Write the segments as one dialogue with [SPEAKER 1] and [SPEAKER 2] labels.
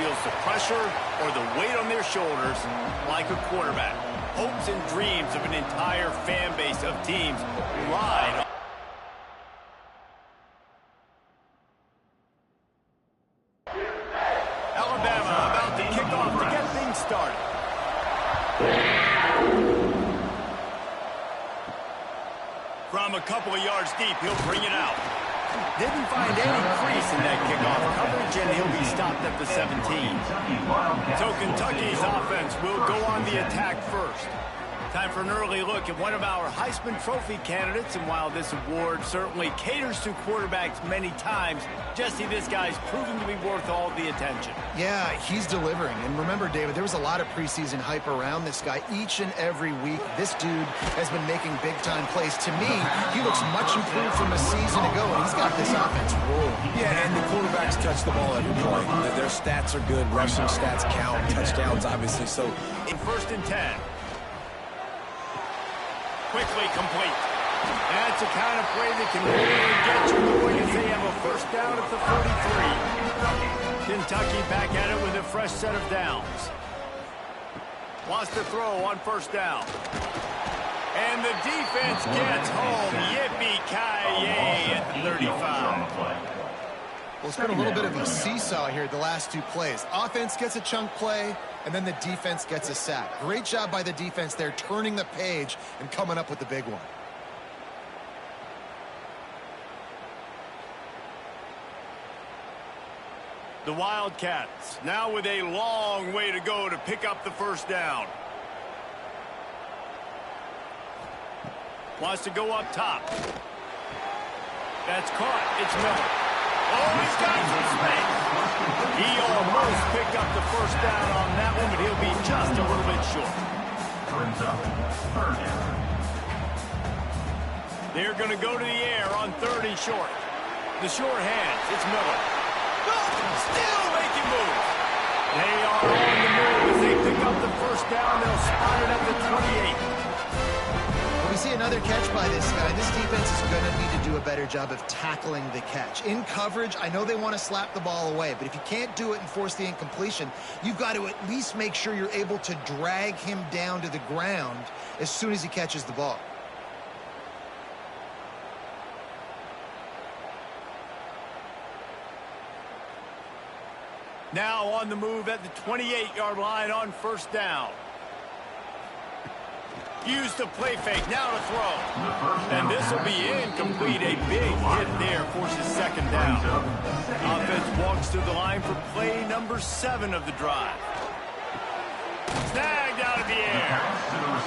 [SPEAKER 1] feels the pressure or the weight on their shoulders like a quarterback. Hopes and dreams of an entire fan base of teams ride on. Alabama about to kick off to get things started. From a couple of yards deep, he'll bring it out. Didn't find any crease in that kickoff coverage, and he'll be stopped at the 17. So Kentucky's offense will go on the attack first. Time for an early look at one of our Heisman Trophy candidates, and while this award certainly caters to quarterbacks many times, Jesse, this guy's proven to be worth all the attention.
[SPEAKER 2] Yeah, he's delivering. And remember, David, there was a lot of preseason hype around this guy each and every week. This dude has been making big-time plays. To me, he looks much improved from a season ago, and he's got this offense rolling.
[SPEAKER 3] Yeah, and the quarterbacks touch the ball every point. Their stats are good. Rushing stats count. Touchdowns, obviously. So
[SPEAKER 1] in 1st and 10. Quickly complete. That's the kind of play that can really get you going as they have a first down at the 43. Kentucky back at it with a fresh set of downs. Wants to throw on 1st down. And the defense gets home. Yippee-ki-yay at the 35.
[SPEAKER 2] Well, it's been a little bit of a seesaw here the last two plays. Offense gets a chunk play, and then the defense gets a sack. Great job by the defense there, turning the page and coming up with the big one.
[SPEAKER 1] The Wildcats now with a long way to go to pick up the first down. Wants to go up top. That's caught. It's Miller. Oh, he's got some space. He almost picked up the first down on that one, but he'll be just a little bit short. They're going to go to the air on 3rd and short. The short hands. It's Miller. Still making moves. They are on the move as they pick up the first down. They'll spot it at the 28.
[SPEAKER 2] We see another catch by this guy. This defense is going to need to do a better job of tackling the catch. In coverage, I know they want to slap the ball away, but if you can't do it and force the incompletion, you've got to at least make sure you're able to drag him down to the ground as soon as he catches the ball.
[SPEAKER 1] Now on the move at the 28-yard line on 1st down. Use the play fake, now to throw. And this will be incomplete. A big hit there forces 2nd down. Offense walks to the line for play number 7 of the drive. Snagged out of the air.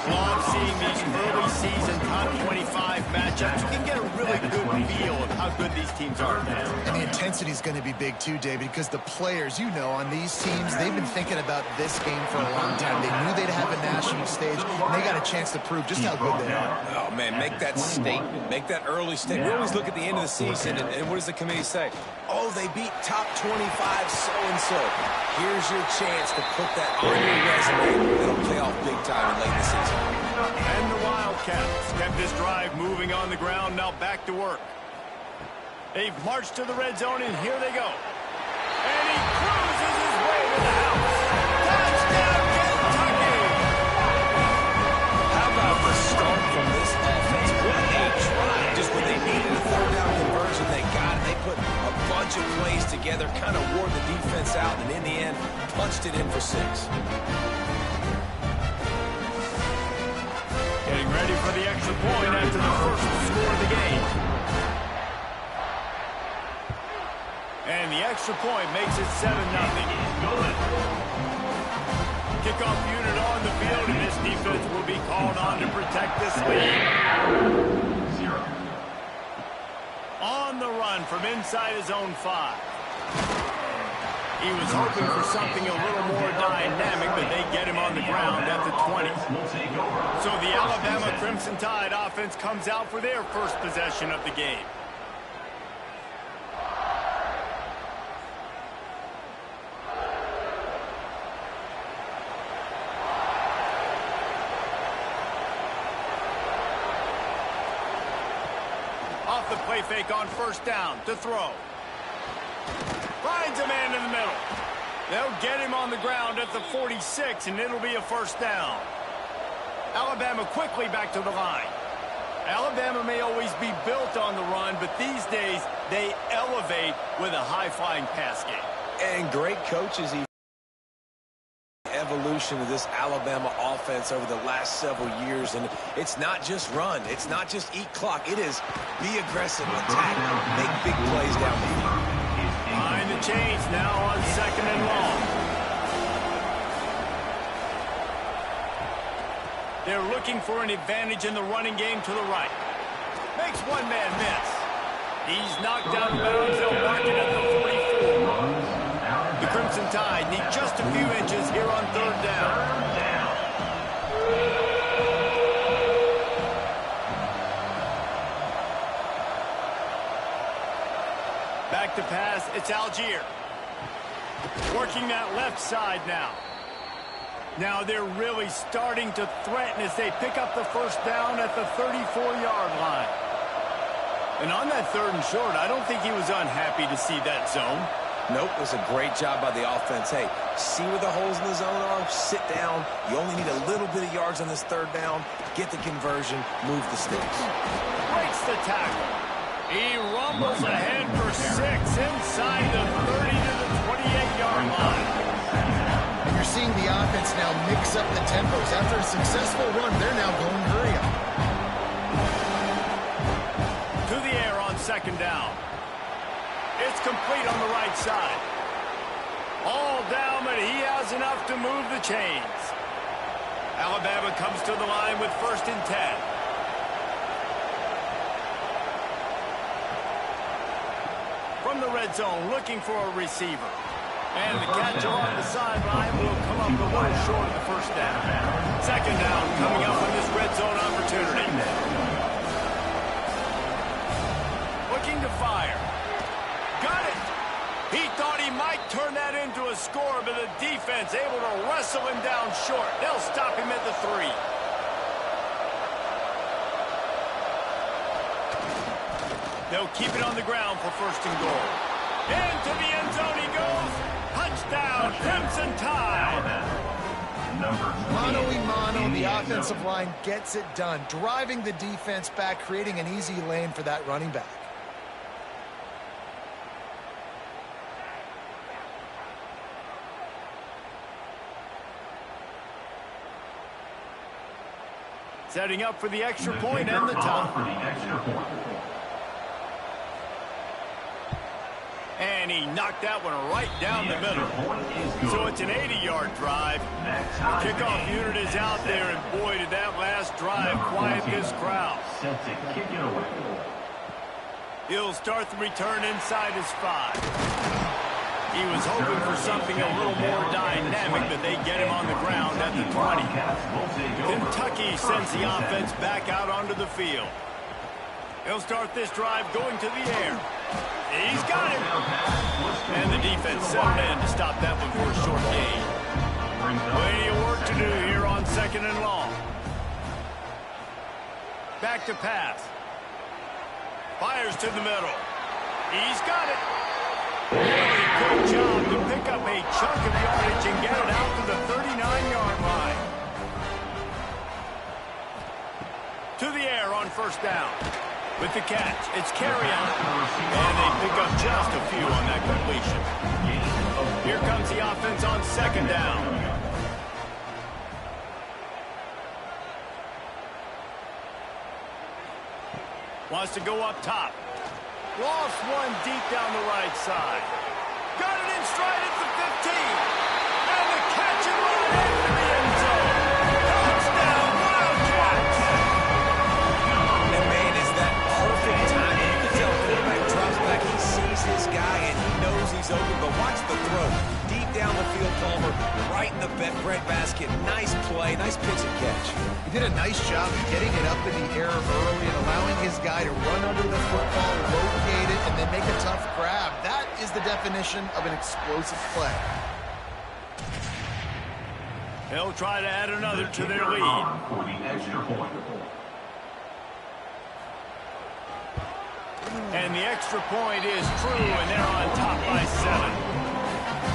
[SPEAKER 1] Love seeing these early season top 25 matchups. You can get a really good feel of how good these teams are now.
[SPEAKER 2] And the intensity is going to be big too, David, because the players, you know, on these teams, they've been thinking about this game for a long time. They knew they'd have a national stage, and they got a chance to prove just how good they are.
[SPEAKER 3] Oh, man, make that statement. Make that early statement. We always look at the end of the season, and what does the committee say? Oh, they beat top 25 so-and-so. Here's your chance to put that on your resume. It'll pay off big time late in the season.
[SPEAKER 1] And the Wildcats kept this drive moving on the ground, now back to work. They've marched to the red zone, and here they go. And he cruises his way to the house. Touchdown, Kentucky!
[SPEAKER 3] How about the start from this offense? What a drive. Just when they needed a 3rd down conversion, they got it. They put a bunch of plays together, kind of wore the defense out, and in the end, punched it in for 6.
[SPEAKER 1] Getting ready for the extra point after the first score of the game. And the extra point makes it 7-0. Kickoff unit on the field, and this defense will be called on to protect this lead. On the run from inside his own 5. He was hoping for something a little more dynamic, but they get him on the ground at the 20. So the Alabama Crimson Tide offense comes out for their first possession of the game. Off the play fake on 1st down to throw. Finds a man in the middle. They'll get him on the ground at the 46, and it'll be a first down. Alabama quickly back to the line. Alabama may always be built on the run, but these days they elevate with a high-flying pass game.
[SPEAKER 3] And great coaches even. Evolution of this Alabama offense over the last several years, and it's not just run, it's not just eat clock, it is be aggressive, attack, make big plays down the field.
[SPEAKER 1] Behind the chains now on 2nd and long. They're looking for an advantage in the running game to the right. Makes one man miss. He's knocked out of bounds. They'll mark it at the 44. The Crimson Tide need just a few inches here on 3rd down. Back to pass, it's Algier. Working that left side now. Now they're really starting to threaten as they pick up the first down at the 34-yard line. And on that 3rd and short, I don't think he was unhappy to see that zone.
[SPEAKER 3] Nope, it was a great job by the offense. Hey, see where the holes in the zone are? Sit down. You only need a little bit of yards on this 3rd down. Get the conversion. Move the sticks.
[SPEAKER 1] Breaks the tackle. He rumbles ahead for 6 inside the 30 to the 28-yard line.
[SPEAKER 2] And you're seeing the offense now mix up the tempos. After a successful run, they're now going hurry up.
[SPEAKER 1] To the air on 2nd down. It's complete on the right side. All down, but he has enough to move the chains. Alabama comes to the line with 1st and 10. From the red zone, looking for a receiver. And the catch along the sideline will come up a little short of the first down. 2nd down coming up on this red zone opportunity. Looking to fire. Got it. He thought he might turn that into a score, but the defense able to wrestle him down short. They'll stop him at the 3. They'll keep it on the ground for 1st and goal. Into the end zone he goes. Touchdown, Crimson Tide.
[SPEAKER 2] Mano-a-mano, the offensive line gets it done, driving the defense back, creating an easy lane for that running back.
[SPEAKER 1] Setting up for the extra point and the tie. And he knocked that one right down the middle. So it's an 80-yard drive. The kickoff unit is out there, and boy, did that last drive quiet this crowd. He'll start the return inside his 5. He was hoping for something a little more dynamic, but they get him on the ground at the 20. Kentucky sends the offense back out onto the field. He'll start this drive going to the air. He's got him. And the defense settled in to stop that one for a short gain. Plenty of work to do here on 2nd and long. Back to pass. Fires to the middle. He's got it. Really good job to pick up a chunk of yardage and get it out to the 39-yard line. To the air on 1st down. With the catch, it's Carrion. And they pick up just a few on that completion. Here comes the offense on 2nd down. Wants to go up top. Lost one deep down the right side. Got it in stride at the 15. And the catch and run into the end zone. Touchdown, Wildcats.
[SPEAKER 3] And man, is that perfect timing. You can tell the quarterback drops back. He sees his guy, and he knows he's open. But watch the throw. Deep down the field, Palmer, right in the bread basket. Nice play, nice pitch and catch.
[SPEAKER 2] He did a nice job of getting it up in the air early and allowing his guy to run under the football, locate it, and then make a tough grab. That is the definition of an explosive play.
[SPEAKER 1] They'll try to add another to their lead. And the extra point is true, and they're on top by 7.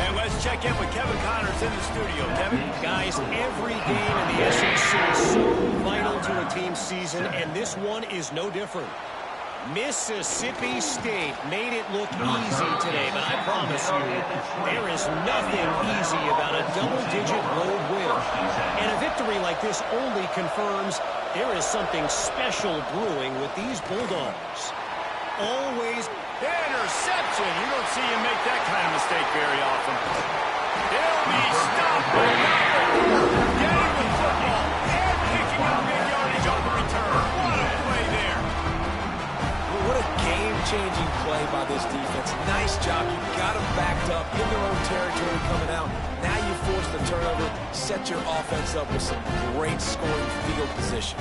[SPEAKER 1] And And let's check in with Kevin Connors in the studio. Kevin?
[SPEAKER 4] Guys, every game in the SEC is so vital to a team's season, and this one is no different. Mississippi State made it look easy today, but I promise you, there is nothing easy about a double-digit road win. And a victory like this only confirms there is something special brewing with these Bulldogs. Always.
[SPEAKER 1] Interception. You don't see him make that kind of mistake very often. He'll be stopped by getting the football and picking up big yardage on the return. What a play there.
[SPEAKER 3] What a game-changing play by this defense. Nice job. You got them backed up in their own territory coming out. Now you force the turnover, set your offense up with some great scoring field position.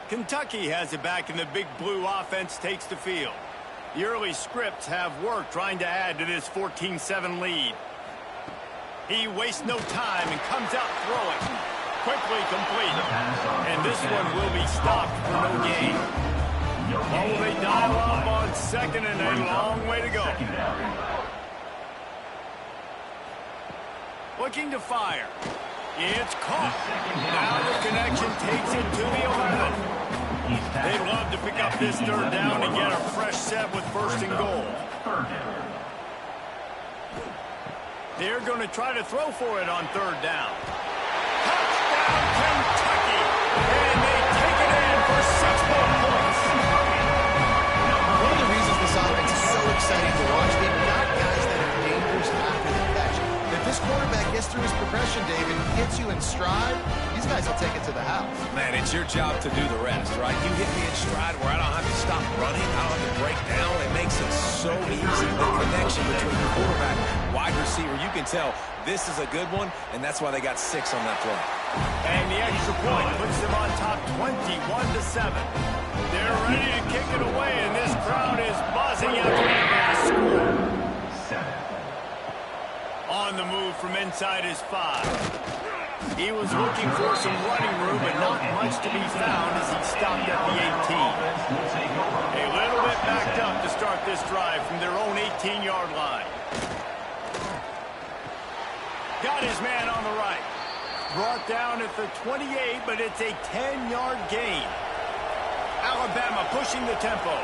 [SPEAKER 1] Kentucky has it back, and the big blue offense takes the field. The early scripts have worked trying to add to this 14-7 lead. He wastes no time and comes out throwing. Quickly complete. And this one will be stopped for no gain. Oh, they dial up on second and a long way to go. Looking to fire. It's caught. Now the connection takes it to the 11. They'd love to pick up this third down and get a fresh set with first and goal. They're going to try to throw for it on third down. Touchdown, Kentucky! And they take it in for 6 more points.
[SPEAKER 2] One of the reasons this offense is so exciting to watch, they've got guys that are dangerous after the catch. If this quarterback gets through his progression, David, hits you in stride, these guys will take it to the house.
[SPEAKER 3] Man, it's your job to do the rest, right? You hit me in stride where I don't have to stop running. I don't have to break down. It makes it so easy. The connection between the quarterback, wide receiver, you can tell this is a good one, and that's why they got 6 on that play.
[SPEAKER 1] And the extra point puts them on top 21-7. They're ready to kick it away, and this crowd is buzzing after that last score. On the move from inside his 5. He was looking for some running room, but not much to be found as he stopped at the 18. A little bit backed up to start this drive from their own 18-yard line. Got his man on the right. Brought down at the 28, but it's a 10-yard gain. Alabama pushing the tempo.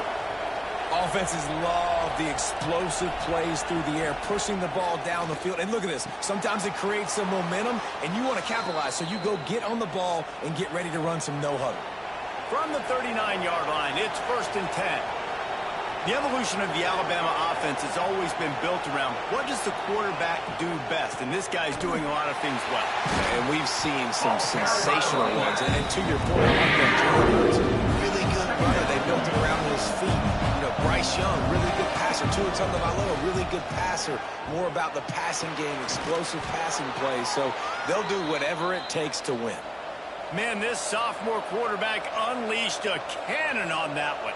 [SPEAKER 3] Offenses love the explosive plays through the air, pushing the ball down the field. And look at this. Sometimes it creates some momentum, and you want to capitalize. So you go get on the ball and get ready to run some no-huddle.
[SPEAKER 1] From the 39-yard line, it's 1st and 10. The evolution of the Alabama offense has always been built around what does the quarterback do best, and this guy's doing a lot of things well.
[SPEAKER 3] And we've seen some sensational ones. And to your point, I like that Jalen Hurts, really good runner. They built it around his feet. Bryce Young, really good passer. Tua Tagovailoa, really good passer. More about the passing game, explosive passing plays. So they'll do whatever it takes to win.
[SPEAKER 1] Man, this sophomore quarterback unleashed a cannon on that one.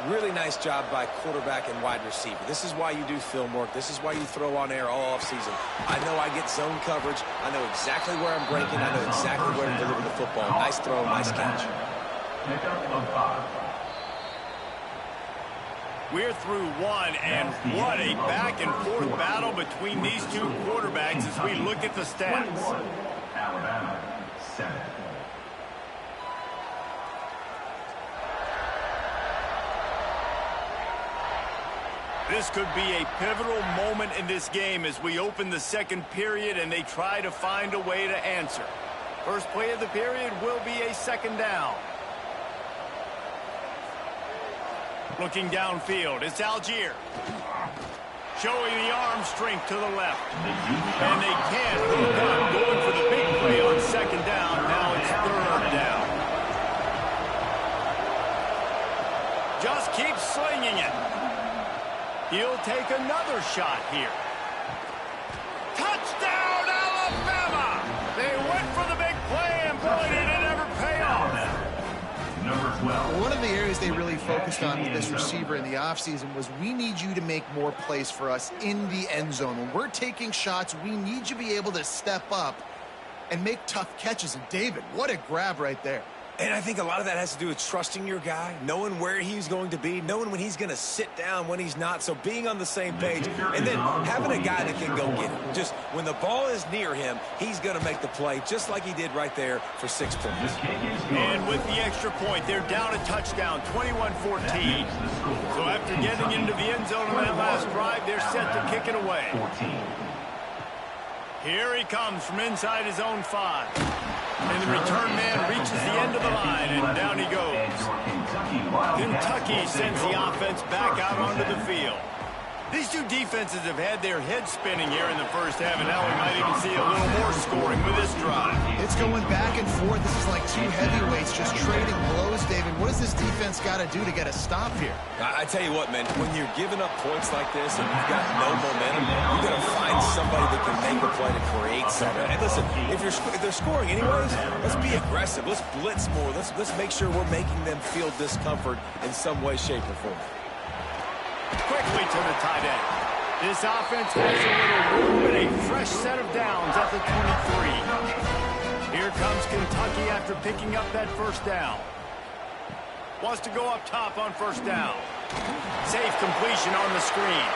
[SPEAKER 3] Really nice job by quarterback and wide receiver. This is why you do film work. This is why you throw on air all offseason. I know I get zone coverage. I know exactly where I'm breaking. I know exactly where to deliver the football. Nice throw, nice catch.
[SPEAKER 1] We're through one, and what a back-and-forth battle between these two quarterbacks as we look at the stats.
[SPEAKER 5] Alabama, 7.
[SPEAKER 1] This could be a pivotal moment in this game as we open the second period and they try to find a way to answer. First play of the period will be a 2nd down. Looking downfield, it's Algier. Showing the arm strength to the left. And they can't hook up, going for the big play on 2nd down. Now it's 3rd down. Just keep slinging it. He'll take another shot here. Touchdown, Alabama! They went for the big play, and boy, did it ever pay off.
[SPEAKER 5] Number 12.
[SPEAKER 2] One of the areas they really focused on with this receiver in the offseason was we need you to make more plays for us in the end zone. When we're taking shots, we need you to be able to step up and make tough catches. And David, what a grab right there.
[SPEAKER 3] And I think a lot of that has to do with trusting your guy, knowing where he's going to be, knowing when he's going to sit down, when he's not. So being on the same page, and then having a guy that can go get it. Just when the ball is near him, he's going to make the play, just like he did right there for 6 points.
[SPEAKER 1] And with the extra point, they're down a touchdown, 21-14. So after getting into the end zone on that last drive, they're set to kick it away. Here he comes from inside his own 5. And the return man reaches the end of the line, and down he goes. Kentucky sends the offense back out onto the field. These two defenses have had their heads spinning here in the first half, and now we might even see a little more scoring with this drive.
[SPEAKER 2] It's going back and forth. This is like two heavyweights just trading blows, David. What does this defense got to do to get a stop here?
[SPEAKER 3] I tell you what, man, when you're giving up points like this and you've got no momentum, you've got to find somebody that can make a play to create something. And listen, if they're scoring anyways, let's be aggressive. Let's blitz more. Let's make sure we're making them feel discomfort in some way, shape, or form.
[SPEAKER 1] Quickly to the tight end. This offense has a little room and a fresh set of downs at the 23. Here comes Kentucky after picking up that first down. Wants to go up top on first down. Safe completion on the screen.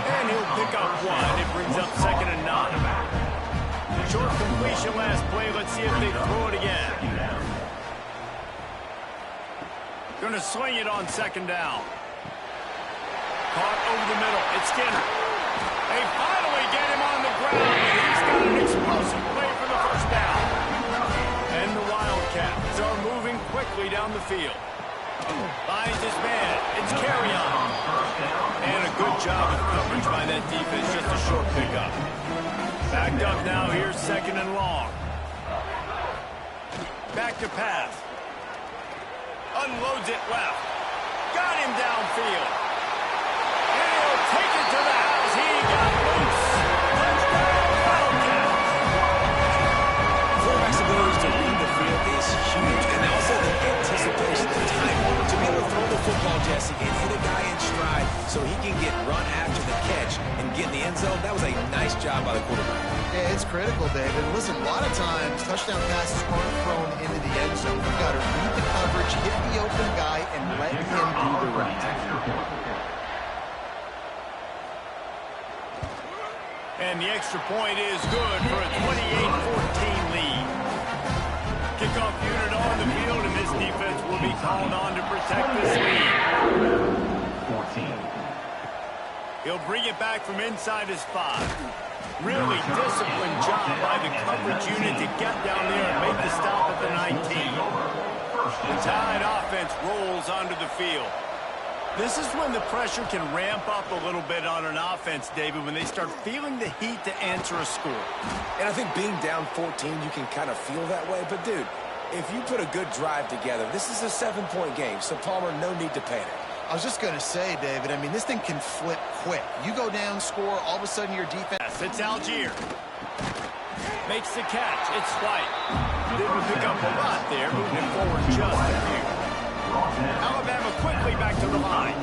[SPEAKER 1] And he'll pick up 1. It brings up 2nd and 9. Short completion last play. Let's see if they throw it again. Going to sling it on 2nd down. Caught over the middle. It's Skinner. They finally get him on the ground, and he's got an explosive play for the first down. And the Wildcats are moving quickly down the field. Finds his man. It's Carrion. And a good job of coverage by that defense. Just a short pickup. Backed up now. Here's 2nd and long. Back to pass. Unloads it left. Got him downfield. Take it to the house. He got loose. Touchdown, Wildcats.
[SPEAKER 3] Quarterback's ability to read the field is huge, and also the anticipation, the time to be able to throw the football, Jesse, and hit a guy in stride so he can get run after the catch and get in the end zone. That was a nice job by the quarterback. Yeah,
[SPEAKER 2] it's critical, David. Listen, a lot of times touchdown passes aren't thrown into the end zone. You've got to read the coverage, hit the open guy, and let him do the rest.
[SPEAKER 1] And the extra point is good for a 28-14 lead. Kickoff unit on the field, and this defense will be called on to protect this lead.
[SPEAKER 5] 14.
[SPEAKER 1] He'll bring it back from inside his 5. Really disciplined job by the coverage unit to get down there and make the stop at the 19. The Tide offense rolls onto the field. This is when the pressure can ramp up a little bit on an offense, David, when they start feeling the heat to answer a score.
[SPEAKER 3] And I think being down 14, you can kind of feel that way. But, dude, if you put a good drive together, this is a 7-point game, so, Palmer, no need to panic.
[SPEAKER 2] I was just going to say, David, I mean, this thing can flip quick. You go down, score, all of a sudden your defense...
[SPEAKER 1] It's Algier. Makes the catch. It's White. Didn't pick up a lot there, moving forward just a few. Alabama quickly back to the line.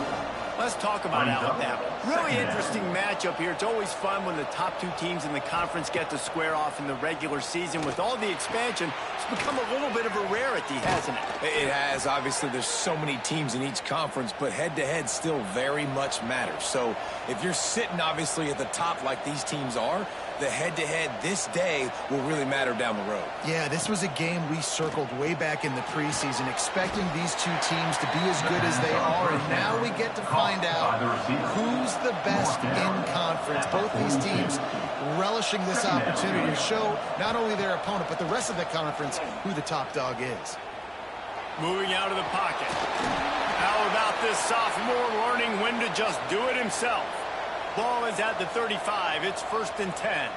[SPEAKER 1] Let's talk about Alabama. Really interesting matchup here. It's always fun when the top two teams in the conference get to square off in the regular season. With all the expansion, it's become a little bit of a rarity, hasn't it?
[SPEAKER 3] It has. Obviously, there's so many teams in each conference, but head-to-head still very much matters. So if you're sitting, obviously, at the top like these teams are, the head-to-head this day will really matter down the road.
[SPEAKER 2] Yeah, this was a game we circled way back in the preseason, expecting these two teams to be as good as they are, and now we get to find out who's the best in conference. Both these teams relishing this opportunity to show not only their opponent, but the rest of the conference who the top dog is.
[SPEAKER 1] Moving out of the pocket. How about this sophomore learning when to just do it himself? Ball is at the 35. It's 1st and 10.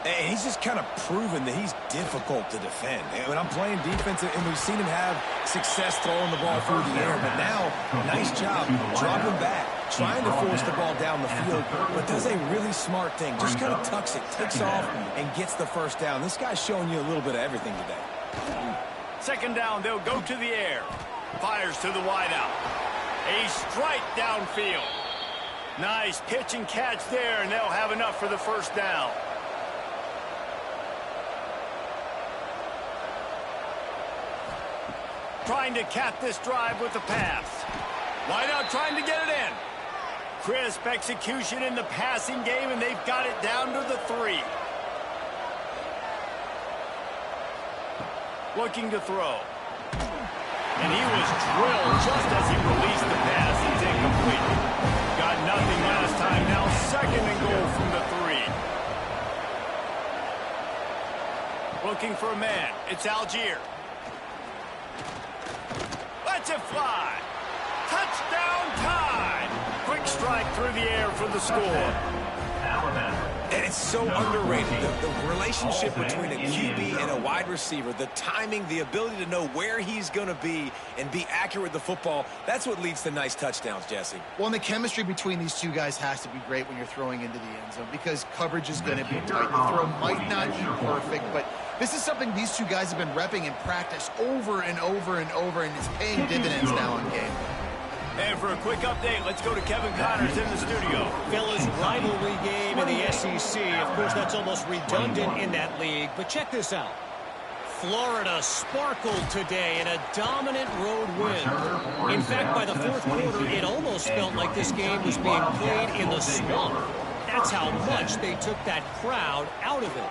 [SPEAKER 3] And he's just kind of proven that he's difficult to defend. And when I'm playing defense, and we've seen him have success throwing the ball through the air, but now, nice job dropping back, trying to force the ball down the field, but does a really smart thing. Just kind of tucks it, takes off, and gets the first down. This guy's showing you a little bit of everything today.
[SPEAKER 1] 2nd down, they'll go to the air. Fires to the wideout. A strike downfield. Nice pitch and catch there, and they'll have enough for the first down. Trying to cap this drive with the pass. Wide out trying to get it in. Crisp execution in the passing game, and they've got it down to the 3. Looking to throw. And he was drilled just as he released the pass. It's incomplete. Got nothing last time. Now 2nd and goal from the 3. Looking for a man. It's Algier. Lets it fly. Touchdown time. Quick strike through the air for the score.
[SPEAKER 3] And it's so underrated. The relationship between a QB and a wide receiver, the timing, the ability to know where he's going to be and be accurate with the football, that's what leads to nice touchdowns, Jesse.
[SPEAKER 2] Well, and the chemistry between these two guys has to be great when you're throwing into the end zone because coverage is going to be tight. The throw might not be perfect, but this is something these two guys have been repping in practice over and over and over, and it's paying dividends now on game.
[SPEAKER 1] And for a quick update, let's go to Kevin Connors in the studio.
[SPEAKER 4] Fellas, rivalry game in the SEC. Of course, that's almost redundant in that league. But check this out. Florida sparkled today in a dominant road win. In fact, by the 4th quarter, it almost felt like this game was being played in the swamp. That's how much they took that crowd out of it.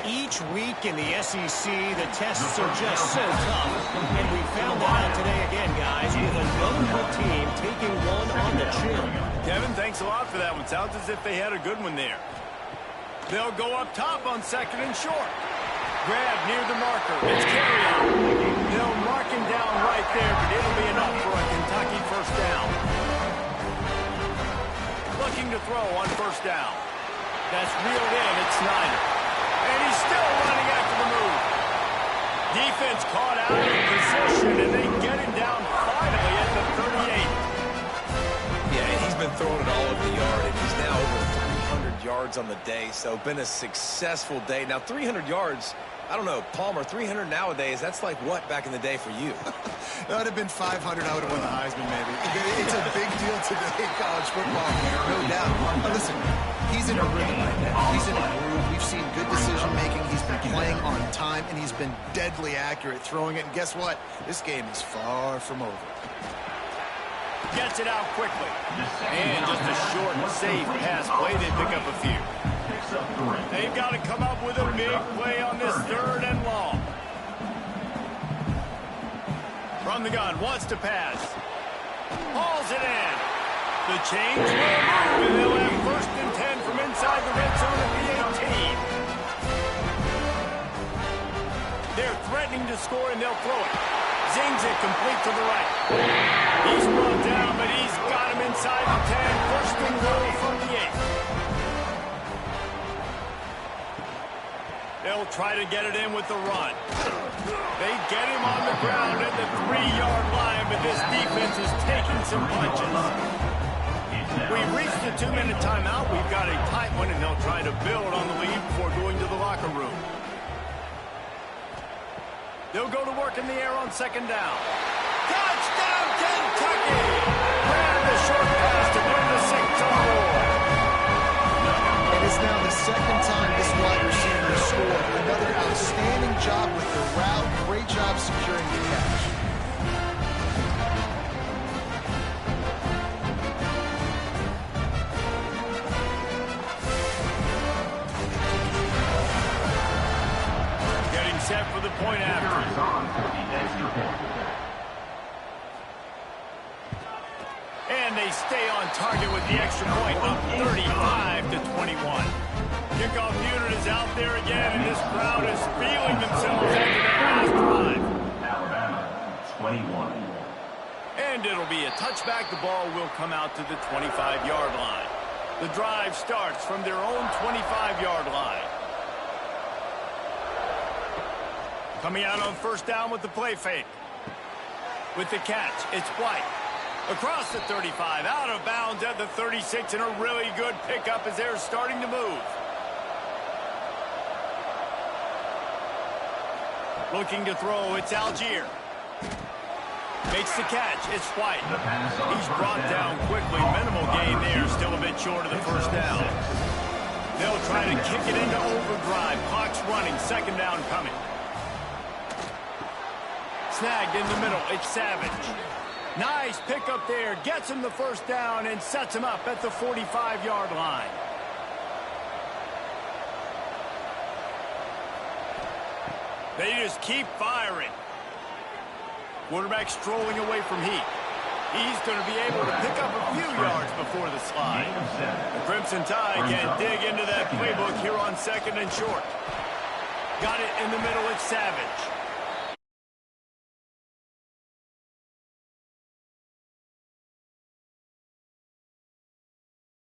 [SPEAKER 4] Each week in the SEC, the tests are just so tough. And we found that out today again, guys, with another good team taking one on the chin.
[SPEAKER 1] Kevin, thanks a lot for that one. Sounds as if they had a good one there. They'll go up top on 2nd and short. Grab near the marker. It's carry on. They'll mark him down right there, but it'll be enough for a Kentucky 1st down. Looking to throw on 1st down. That's reeled in. It's Snyder. And he's still running after the move. Defense caught out of position, and they get him down finally at the 38.
[SPEAKER 3] Yeah, and he's been throwing it all over the yard, and he's now over 300 yards on the day, so been a successful day. Now, 300 yards, I don't know, Palmer, 300 nowadays, that's like what back in the day for you?
[SPEAKER 2] That would have been 500. I would have won the Heisman, maybe. It's a big deal today in college football, no doubt. Now, listen, he's in a rhythm right now. He's in a groove. We've seen good decision-making. He's been playing on time, and he's been deadly accurate throwing it. And guess what? This game is far from over.
[SPEAKER 1] Gets it out quickly. And just a short and safe pass play. They pick up a few. They've got to come up with a big play on this 3rd and long. From the gun, wants to pass. Hauls it in. The change will move, and they'll have 1st and 10 from inside the red zone at the 18. They're threatening to score, and they'll throw it. Zings it complete to the right. He's brought down, but he's got him inside the 10. 1st and goal from the 8. They'll try to get it in with the run. They get him on the ground at the 3-yard line, but this defense is taking some punches. We've reached the 2-minute timeout. We've got a tight one, and they'll try to build on the lead before going to the locker room. They'll go to work in the air on 2nd down. Touchdown, Kentucky! Grab the short pass to bring the 6 on board.
[SPEAKER 2] It is now the 2nd time this wide receiver has scored. Another outstanding job with the route. Great job securing the catch.
[SPEAKER 1] Getting set for the point after. And they stay on target with the extra point, up 35-21. Kickoff unit is out there again, and this crowd is feeling themselves after that last drive.
[SPEAKER 5] Alabama, 21.
[SPEAKER 1] And it'll be a touchback. The ball will come out to the 25-yard line. The drive starts from their own 25-yard line. Coming out on 1st down with the play fake. With the catch, it's White. Across the 35, out of bounds at the 36, and a really good pickup as they're starting to move. Looking to throw, it's Algier. Makes the catch, it's White. He's brought down quickly, minimal gain there, still a bit short of the 1st down. They'll try to kick it into overdrive, clock's running, 2nd down coming. snagged in the middle. It's Savage. Nice pickup there. Gets him the first down and sets him up at the 45-yard line. They just keep firing. Quarterback strolling away from heat. He's going to be able to pick up a few yards before the slide. The Crimson Tide can dig into that playbook here on 2nd and short. Got it in the middle. It's Savage.